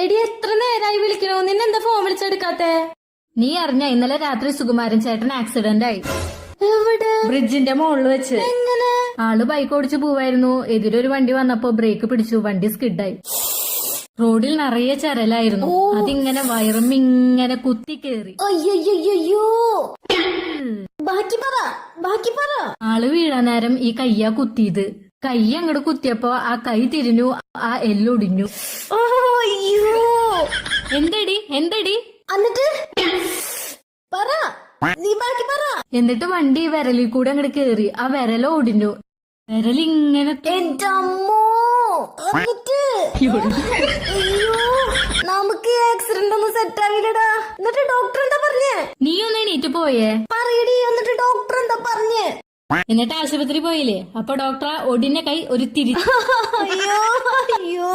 എടി എത്ര നേരായി വിളിക്കണോ, നിന്നെന്താ ഫോൺ വിളിച്ചെടുക്കാത്തെ? നീ അറിഞ്ഞ ഇന്നലെ രാത്രി സുകുമാരൻ ചേട്ടൻ ആക്സിഡന്റ് ആയി. എവിടെ? ബ്രിഡ്ജിന്റെ മുകളിൽ വെച്ച്. എങ്ങനെ? ആള് ബൈക്ക് ഓടിച്ചു പോവായിരുന്നു. എതിരൊരു വണ്ടി വന്നപ്പോ ബ്രേക്ക് പിടിച്ചു, വണ്ടി സ്കിഡായി. റോഡിൽ നിറയെ ചരലായിരുന്നു. അതിങ്ങനെ വയറുമിങ്ങനെ കുത്തി കേറി. അയ്യോ, ബാക്കി പറ. ആള് വീഴാൻ നേരം ഈ കയ്യാ കുത്തിയത്. കൈ അങ്ങോട്ട് കുത്തിയപ്പോ ആ കൈ തിരിഞ്ഞു, ആ എല്ലൊടിഞ്ഞു. അയ്യോ, എന്തടി എന്നിട്ട് പറ, നീ ബാക്കി പറ. എന്നിട്ട് വണ്ടി വിരലിൽ കൂടെ അങ്ങോട്ട് കേറി, ആ വിരല ഒടിഞ്ഞു. വിരലിങ്ങനെ എന്റെ അമ്മോ. എന്നിട്ട് അയ്യോ, നമുക്ക് ആക്സിഡന്റ് ഒന്നും സെറ്റ് ആവില്ലടാ. എന്നിട്ട് ഡോക്ടർ എന്താ പറഞ്ഞേ? നീ ഒന്ന് എണീറ്റ് പോയേ. പറയടി, എന്നിട്ട് ഡോക്ടർ എന്താ പറഞ്ഞേ? എന്നിട്ട് ആശുപത്രി പോയില്ലേ? അപ്പൊ ഡോക്ടർ ഒടിഞ്ഞ കൈ ഒരു തിരി. അയ്യോ